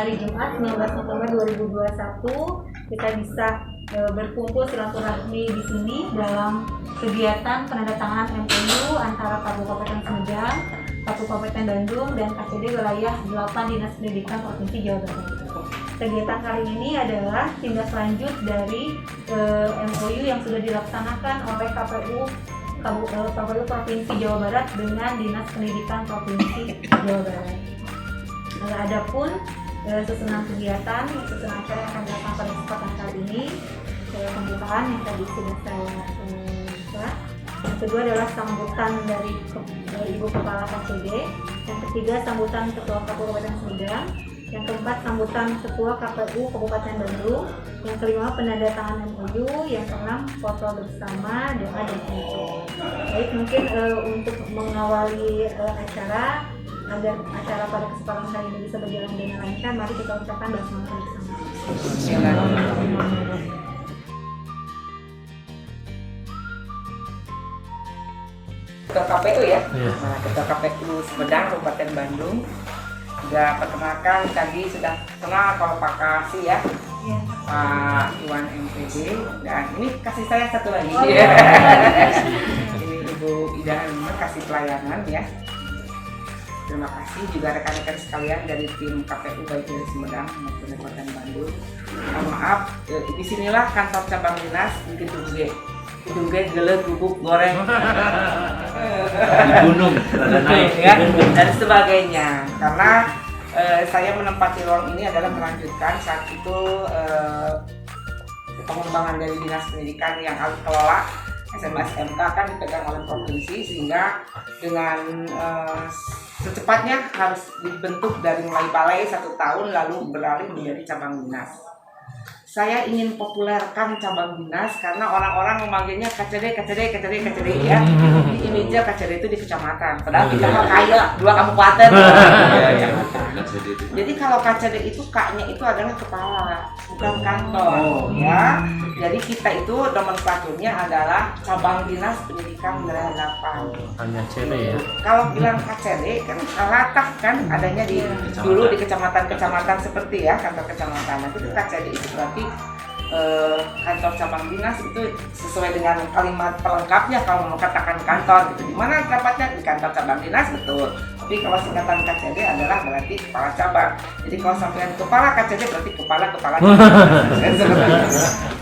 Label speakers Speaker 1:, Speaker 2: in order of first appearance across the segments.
Speaker 1: hari Jumat 19 November 2021 kita bisa berkumpul silaturahmi di sini dalam kegiatan penandatanganan MOU antara Kabupaten Sumedang, Kabupaten Bandung, dan KCD wilayah 8 Dinas Pendidikan Provinsi Jawa Barat. Kegiatan kali ini adalah tindak lanjut dari MOU yang sudah dilaksanakan oleh KPU Provinsi Jawa Barat dengan Dinas Pendidikan Provinsi Jawa Barat. Adapun susunan kegiatan, susunan acara yang akan dilakukan pada kesempatan kali ini, pembukaan yang tadi sudah saya buka. Yang kedua adalah sambutan dari Ibu Kepala KCD. Yang ketiga sambutan Ketua Kabupaten Sumedang. Yang keempat sambutan Ketua KPU Kabupaten Bandung. Yang kelima penandatanganan MOU. Yang keenam foto bersama, doa dan foto. Baik, mungkin untuk mengawali acara agar acara pada kesempatan kali ini bisa berjalan dengan lancar, mari kita ucapkan basmalah bersama.
Speaker 2: Ketua KPU ya, nah, Ketua KPU Sumedang Kabupaten Bandung. Sudah perkenalkan tadi sudah kenal kalau Pak Kasih ya, Pak Iwan MPD, dan ini kasih saya satu lagi. Ini Ibu Ida Alimah kasih pelayanan ya. Terima kasih juga rekan-rekan sekalian dari tim KPU baik dari Sumedang maupun Kabupaten Bandung. Maaf, disinilah kantor cabang dinas di Gedung G. Gedung G gelet bubuk goreng.
Speaker 3: Di gunung, ada naik
Speaker 2: ya, dan sebagainya. Karena saya menempati ruang ini adalah melanjutkan saat itu pengembangan dari dinas pendidikan yang harus kelola SMA SMK kan dipegang oleh provinsi, sehingga dengan secepatnya harus dibentuk dari mulai balai 1 tahun lalu beralih menjadi cabang dinas. Saya ingin populerkan cabang dinas karena orang-orang memanggilnya KCD ya. Di image KCD itu di kecamatan, padahal kita mah kaya 2 kabupaten. Jadi kalau KCD itu K-nya itu adalah kepala, bukan kantor ya. Jadi kita itu nomenklaturnya adalah cabang dinas pendidikan wilayah 8.
Speaker 3: hanya CD ya.
Speaker 2: Kalau bilang KCD kan latah kan adanya di dulu di kecamatan-kecamatan seperti ya, kantor kecamatan. Nah, itu KCD itu berarti kantor cabang dinas itu sesuai dengan kalimat pelengkapnya kalau mau katakan kantor gitu. Di mana tepatnya di kantor cabang dinas, betul. Tapi kalau singkatan KCD adalah berarti kepala cabang. Jadi kalau sampean kepala KCD berarti kepala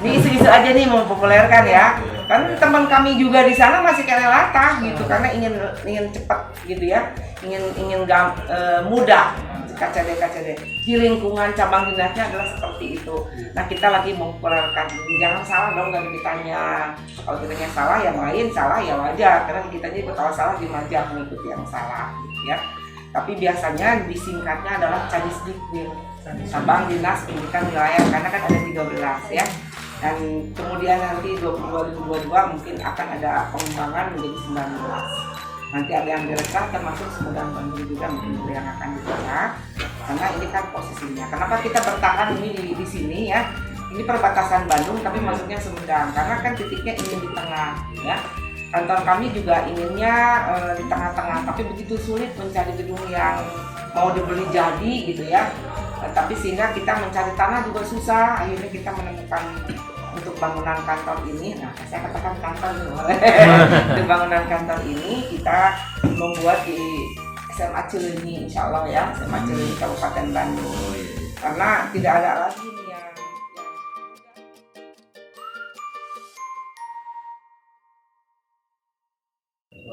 Speaker 2: ini isu-isu aja nih mau populerkan ya. Kan teman kami juga di sana masih kayak latah gitu karena ingin cepat gitu ya. Ingin mudah. KCD di lingkungan cabang dinasnya adalah seperti itu. Nah, kita lagi mempopulerkan ini, jangan salah dong kalau ditanya. Kalau ditanya salah ya main, salah ya wajar, karena kitanya itu kalau salah dimajak mengikuti yang salah gitu ya. Tapi biasanya disingkatnya adalah Cadisdikdil, cabang dinas pendidikan wilayah, karena kan ada 13 ya. Dan kemudian nanti 2022 mungkin akan ada pengembangan menjadi 19. Nanti ada yang direkam termasuk Sumedang Bandung juga mungkin yang akan dibuka, karena ini kan posisinya. Kenapa kita bertahan ini di sini ya? Ini perbatasan Bandung tapi masuknya Sumedang, karena kan titiknya ingin di tengah ya. Kantor kami juga inginnya di tengah-tengah, tapi begitu sulit mencari gedung yang mau dibeli jadi gitu ya. Tapi sehingga kita mencari tanah juga susah, akhirnya kita menemukan untuk bangunan kantor ini. Nah, saya katakan kantor untuk bangunan kantor ini kita membuat di SMA Cileunyi, insya Allah ya, SMA Cileunyi Kabupaten Bandung. Karena tidak ada lagi nih yang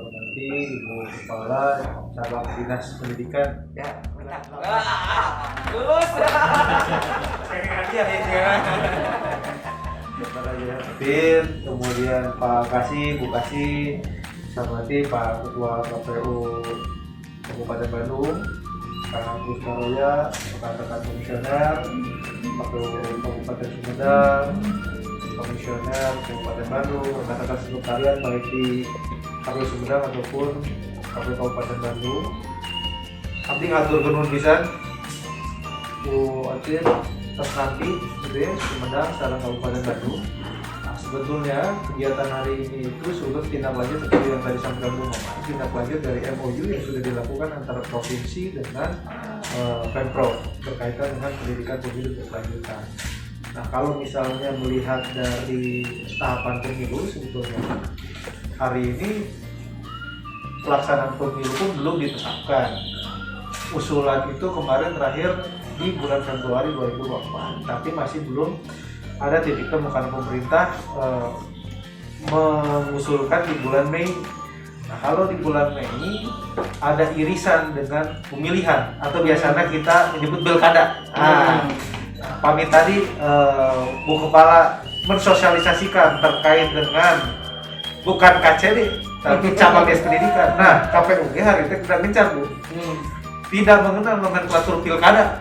Speaker 4: nanti Ibu Kepala Cabang Dinas Pendidikan
Speaker 2: ya, lulus.
Speaker 4: Kemudian Pak Kasih, Bu Kasih, sama Pak Ketua KPU Kabupaten Bandung, Pak Agus Maroya, rekan-rekan komisioner, Kabupaten Sumedang, komisioner Kabupaten Bandung, rekan-rekan sekretariat baik di KPU Sumedang ataupun KPU Kabupaten Bandung. Abdi ngatur genun pisan Bu Atin terus nanti gitu ya, Sumedang sekarang Kabupaten Bandung. Nah, sebetulnya kegiatan hari ini itu sudah tindak lanjut seperti yang tadi sampaikan Bu Mama, tindak lanjut dari MOU yang sudah dilakukan antara provinsi dengan Pemprov berkaitan dengan pendidikan pemilu berkelanjutan. Nah, kalau misalnya melihat dari tahapan pemilu sebetulnya hari ini pelaksanaan pemilu pun belum ditetapkan. Usulan itu kemarin terakhir di bulan Februari 2024, tapi masih belum ada titik temu karena pemerintah mengusulkan di bulan Mei. Nah, kalau di bulan Mei ada irisan dengan pemilihan atau biasanya kita menyebut pilkada. Pamit tadi Bu Kepala mensosialisasikan terkait dengan bukan KCD tapi cabang dinas pendidikan. Nah, KPUG hari ini tidak gencar, Bu. Tidak mengenal nomenklatur pilkada,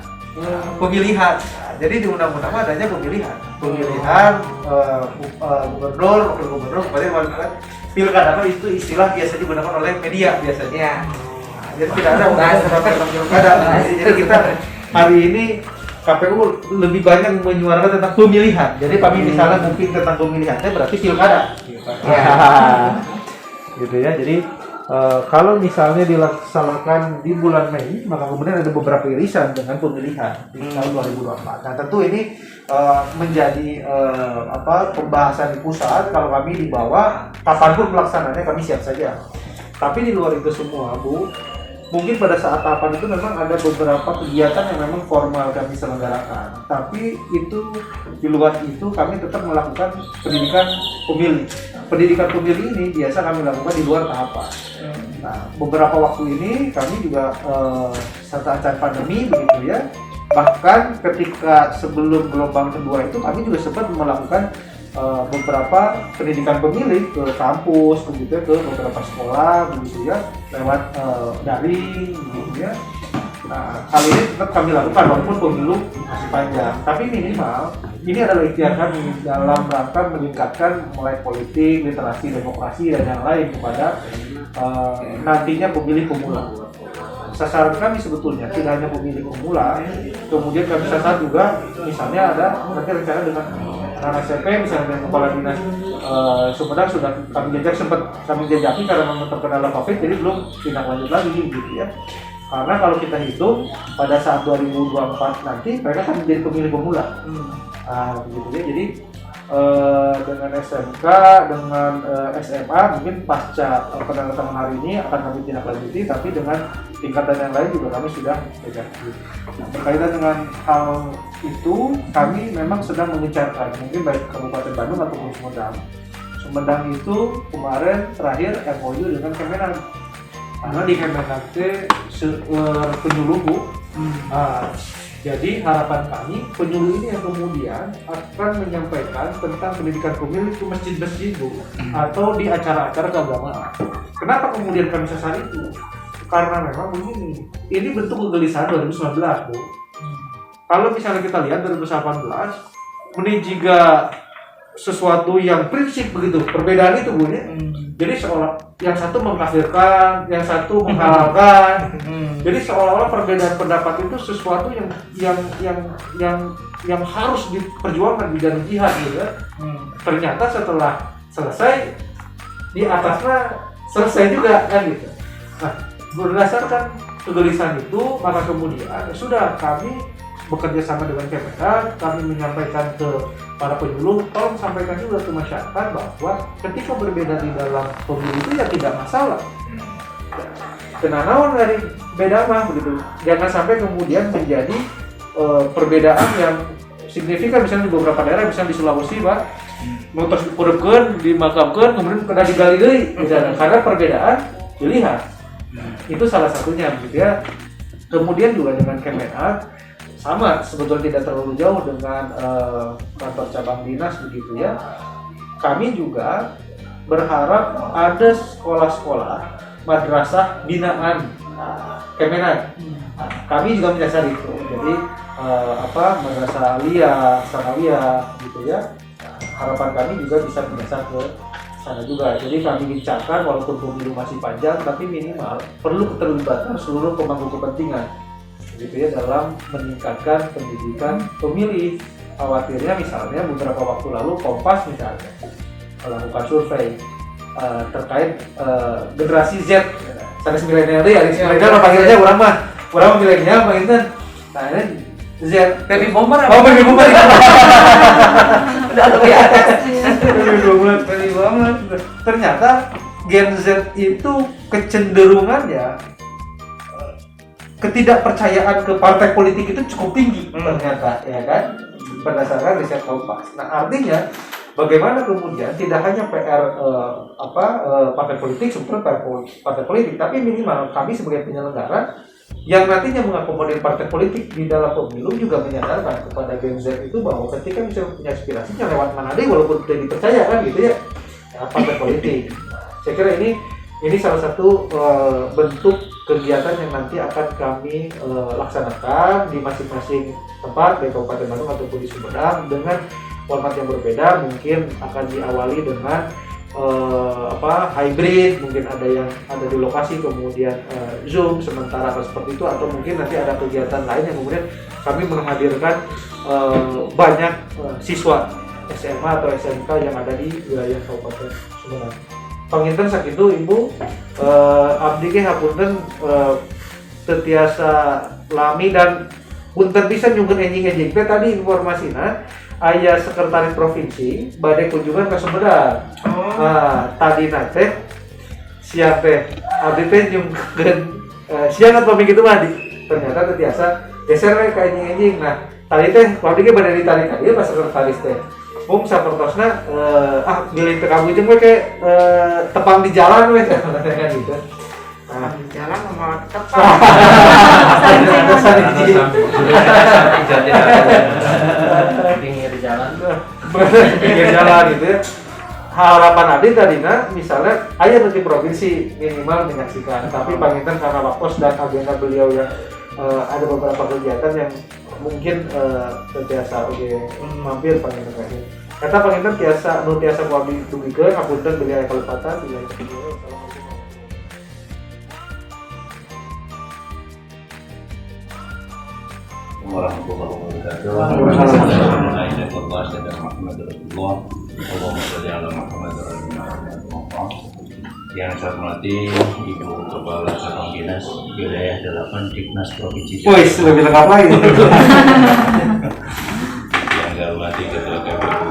Speaker 4: pemilihan. Nah, jadi di undang-undang adanya pemilihan, gubernur, wakil gubernur, bupati, wali kota. Pilkada itu istilah biasa digunakan oleh media biasanya. Nah, jadi tidak ada undang-undang tentang pilkada. Jadi kita hari ini KPU lebih banyak menyuarakan tentang pemilihan. Jadi kami misalnya mungkin tentang pemilihannya berarti pilkada. Gitu ya. Jadi kalau misalnya dilaksanakan di bulan Mei, maka kemudian ada beberapa irisan dengan pemilihan di tahun 2024. Nah, tentu ini menjadi pembahasan di pusat. Kalau kami di bawah, kapanpun pelaksanaannya kami siap saja. Tapi di luar itu semua, Bu, mungkin pada saat tahapan itu memang ada beberapa kegiatan yang memang formal kami selenggarakan. Tapi itu di luar itu kami tetap melakukan pendidikan pemilih. Pendidikan pemilih ini biasa kami lakukan di luar tahapan. Nah, beberapa waktu ini kami juga saat pandemi begitu ya. Bahkan ketika sebelum gelombang kedua itu kami juga sempat melakukan beberapa pendidikan pemilih ke kampus begitu ya, ke beberapa sekolah begitu ya, lewat daring begitu ya. Nah, hal ini tetap kami lakukan walaupun pemilu masih panjang, tapi minimal ini adalah ikhtiar kami dalam rangka meningkatkan melek politik, literasi demokrasi dan yang lain kepada nantinya pemilih pemula. Sasaran kami sebetulnya tidak hanya pemilih pemula, kemudian kami sasar juga misalnya ada nanti rencana dengan anak SMP misalnya dengan kepala dinas Sumedang sudah kami sempat kami jajaki karena memang terkendala COVID, jadi belum tindak lanjut lagi gitu ya. Karena kalau kita hitung pada saat 2024 nanti mereka akan menjadi pemilih pemula. Begitu ya. Jadi dengan SMK, dengan SMA mungkin pasca penandatangan hari ini akan kami tindak lanjuti, tapi dengan tingkatan yang lain juga kami sudah jajaki. Nah, berkaitan dengan hal itu kami memang sedang mengejarkan mungkin baik Kabupaten Bandung ataupun Sumedang. Sumedang itu kemarin terakhir MOU dengan Kemenag. Karena di Kemenag penyuluh, Bu. Jadi harapan kami penyuluh ini yang kemudian akan menyampaikan tentang pendidikan pemilih ke masjid-masjid, Bu, atau di acara-acara keagamaan. Kenapa kemudian kami sasar itu? Karena memang begini, ini bentuk kegelisahan 2019, Bu. Kalau misalnya kita lihat 2018, ini juga sesuatu yang prinsip begitu, perbedaan itu, Bu, ya. Jadi seolah yang satu mengkafirkan, yang satu menghalalkan. Jadi seolah-olah perbedaan pendapat itu sesuatu yang harus diperjuangkan di dalam jihad gitu ya. Ternyata setelah selesai di atasnya selesai juga kan gitu. Nah, berdasarkan kegelisahan itu maka kemudian sudah kami bekerja sama dengan Kemenag, kami menyampaikan ke para penyuluh, tolong sampaikan juga ke masyarakat bahwa ketika berbeda di dalam pemilu itu ya tidak masalah. Kenanawan dari beda mah begitu. Jangan sampai kemudian menjadi perbedaan yang signifikan, misalnya di beberapa daerah, misalnya di Sulawesi, Pak, motor kurepkeun, dimakamkeun, kemudian kena digali deui, misalnya karena perbedaan pilihan. Itu salah satunya begitu ya. Kemudian juga dengan Kemenag sama, sebetulnya tidak terlalu jauh dengan kantor cabang dinas begitu ya. Kami juga berharap ada sekolah-sekolah madrasah binaan Kemenag. Kami juga menyasar itu. Jadi madrasah aliyah, sanawiyah gitu ya. Harapan kami juga bisa menyasar ke sana juga. Jadi kami gencarkan walaupun pemilu masih panjang, tapi minimal perlu keterlibatan seluruh pemangku kepentingan gitu ya dalam meningkatkan pendidikan pemilih. Khawatirnya misalnya beberapa waktu lalu Kompas misalnya melakukan survei terkait generasi Z, sanes milenial ya, milenial panggilnya orang mah Orang pilihnya Bang Inten. Nah, ini Z
Speaker 2: Baby bomber
Speaker 4: Oh, baby boomer.
Speaker 2: udah lebih atas.
Speaker 4: Baby boomer. Ternyata Gen Z itu kecenderungannya ketidakpercayaan ke partai politik itu cukup tinggi ternyata, ya kan, berdasarkan riset Kompas. Nah, artinya bagaimana kemudian tidak hanya PR partai politik, sebetulnya partai politik, tapi minimal kami sebagai penyelenggara yang nantinya mengakomodir partai politik di dalam pemilu juga menyadarkan kepada Gen Z itu bahwa ketika misalnya punya aspirasinya lewat mana deh, walaupun tidak dipercaya kan gitu ya, partai politik. Saya kira ini salah satu bentuk kegiatan yang nanti akan kami laksanakan di masing-masing tempat, baik Kabupaten Bandung ataupun di Sumedang, dengan format yang berbeda. Mungkin akan diawali dengan hybrid, mungkin ada yang ada di lokasi kemudian Zoom sementara atau seperti itu, atau mungkin nanti ada kegiatan lain yang kemudian kami menghadirkan banyak siswa SMA atau SMK yang ada di wilayah Kabupaten Sumedang. Panginten sakitu Ibu, abdi ge hapunten tetiasa lami dan punten pisan nyungkeun enjing-enjing teh tadi informasina aya sekretaris provinsi bade kunjungan ke Sumedang. Nah, tadi teh sia teh abdi teh nyungkeun siang atau minggu itu mah ternyata tetiasa geser we ka enjing-enjing. Nah, tadi teh abdi ge bade ditarik ka dieu pas sekretaris teh. Sapertosna bilih teh kamu jeung we ke tepang di jalan we kan gitu. Nah,
Speaker 2: Di jalan mau tepat.
Speaker 3: Pinggir jalan.
Speaker 4: pinggir jalan gitu ya. Harapan Adi tadinya misalnya aya nanti provinsi minimal menyaksikan, tapi Panginten karena waktu dan agenda beliau yang ada beberapa kegiatan yang mungkin biasa mampir Panginten kasih. Kata Panginten tiasa nu tiasa kuabdi tugikeun hapunten beliau aya kalepatan beliau.
Speaker 3: Warahmatullahi wabarakatuh. Waalaikumsalam warahmatullahi wabarakatuh. Yang saya hormati Ibu Kepala Satuan Dinas Wilayah 8 Dinas Provinsi Jawa
Speaker 4: Wih, lebih lengkap lagi.
Speaker 3: Yang saya hormati Ketua KPU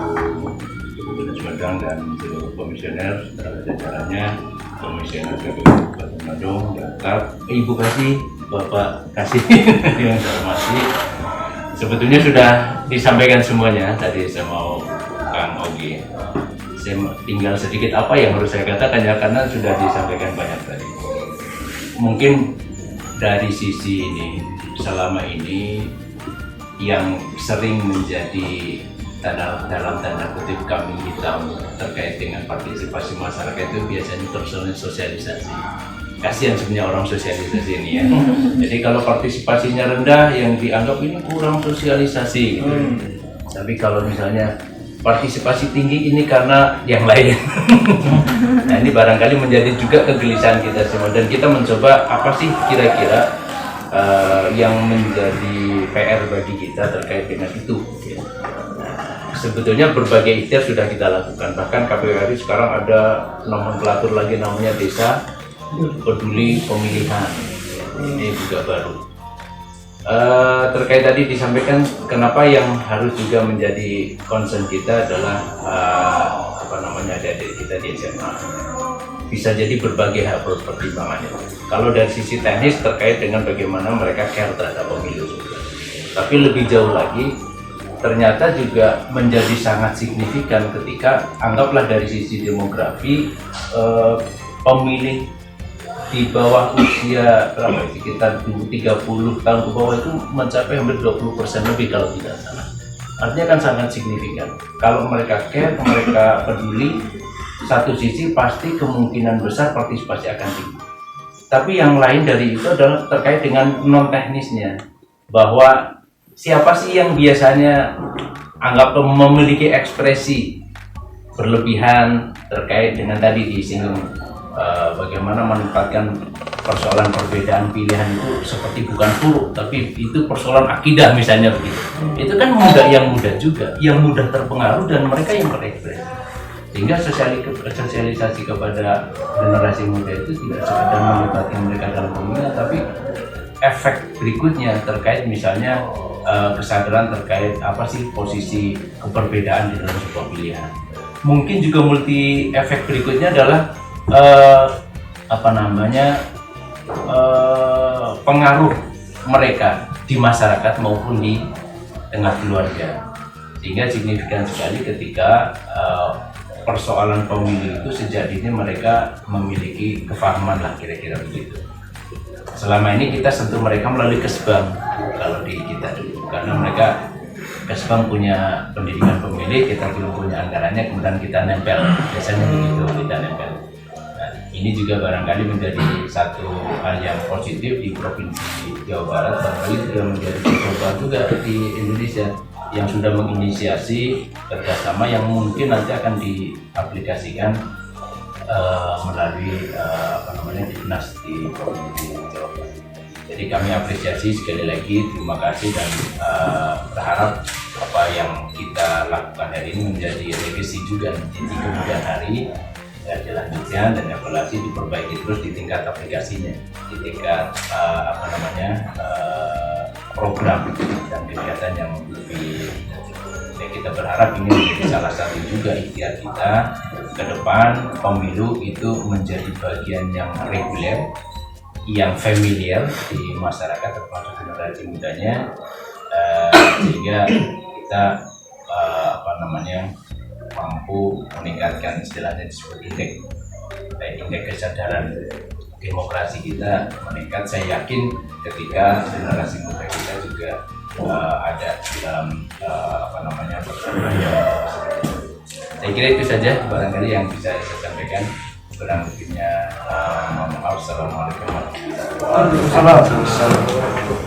Speaker 3: Kabupaten Sumedang dan seluruh komisioner serta jajarannya, komisioner KPU Kabupaten Bandung, dan Ibu Kasih, Bapak Kasih yang saya hormati. Sebetulnya sudah disampaikan semuanya tadi. Saya mau Kang Ogi, saya tinggal sedikit apa yang harus saya katakan ya, karena sudah disampaikan banyak tadi. Mungkin dari sisi ini, selama ini yang sering menjadi dalam tanda kutip kambing hitam terkait dengan partisipasi masyarakat itu biasanya personil sosialisasi. Kasihan sebenarnya orang sosialisasi ini ya. Jadi kalau partisipasinya rendah, yang dianggap ini kurang sosialisasi gitu. Tapi kalau misalnya partisipasi tinggi, ini karena yang lain. Nah, ini barangkali menjadi juga kegelisahan kita semua, dan kita mencoba apa sih kira-kira yang menjadi PR bagi kita terkait dengan itu. Sebetulnya berbagai ikhtiar sudah kita lakukan, bahkan KPU RI sekarang ada nomenklatur lagi namanya Desa Peduli Pemilihan. Ini juga baru. Terkait tadi disampaikan kenapa yang harus juga menjadi concern kita adalah adik-adik kita di SMA. Bisa jadi berbagai hal pertimbangannya. Kalau dari sisi teknis terkait dengan bagaimana mereka care terhadap pemilu, tapi lebih jauh lagi ternyata juga menjadi sangat signifikan ketika anggaplah dari sisi demografi pemilih di bawah usia berapa, sekitar 30 tahun ke bawah itu mencapai hampir 20% lebih kalau tidak salah. Artinya kan sangat signifikan. Kalau mereka care, mereka peduli, satu sisi pasti kemungkinan besar partisipasi akan tinggi. Tapi yang lain dari itu adalah terkait dengan non teknisnya, bahwa siapa sih yang biasanya anggap memiliki ekspresi berlebihan terkait dengan tadi disinggung bagaimana menempatkan persoalan perbedaan pilihan itu seperti bukan buruk, tapi itu persoalan akidah misalnya begitu. Itu kan yang mudah juga, yang mudah terpengaruh dan mereka yang berekspresi. Sehingga sosialisasi kepada generasi muda itu tidak sekedar melibatkan mereka dalam pemilihan, tapi efek berikutnya terkait misalnya kesadaran terkait apa sih posisi keperbedaan di dalam sebuah pilihan. Mungkin juga multi efek berikutnya adalah pengaruh mereka di masyarakat maupun di tengah keluarga, sehingga signifikan sekali ketika persoalan pemilu itu sejak dini mereka memiliki kefahaman lah kira-kira begitu. Selama ini kita sentuh mereka melalui Kesbang kalau di kita dulu, karena mereka Kesbang punya pendidikan pemilih, kita belum punya anggarannya, kemudian kita nempel, biasanya begitu kita nempel. Nah, ini juga barangkali menjadi satu hal yang positif di Provinsi Jawa Barat, barangkali juga menjadi contoh juga di Indonesia yang sudah menginisiasi kerjasama yang mungkin nanti akan diaplikasikan melalui Dinas di Provinsi Jawa Barat. Jadi kami apresiasi sekali lagi, terima kasih, dan berharap apa yang kita lakukan hari ini menjadi legacy juga nanti di kemudian hari, ya, dilanjutkan dan evaluasi diperbaiki terus di tingkat aplikasinya, di tingkat program dan kegiatan yang lebih. Ya, kita berharap ini menjadi salah satu juga ikhtiar kita ke depan, pemilu itu menjadi bagian yang reguler, yang familiar di masyarakat termasuk generasi mudanya, sehingga kita mampu meningkatkan istilahnya disebut indeks kesadaran demokrasi kita meningkat. Saya yakin ketika generasi muda kita juga ada di dalam saya kira itu saja barangkali yang bisa saya sampaikan. Kurang lebihnya mohon maaf. Assalamualaikum warahmatullahi wabarakatuh.
Speaker 4: Waalaikumsalam.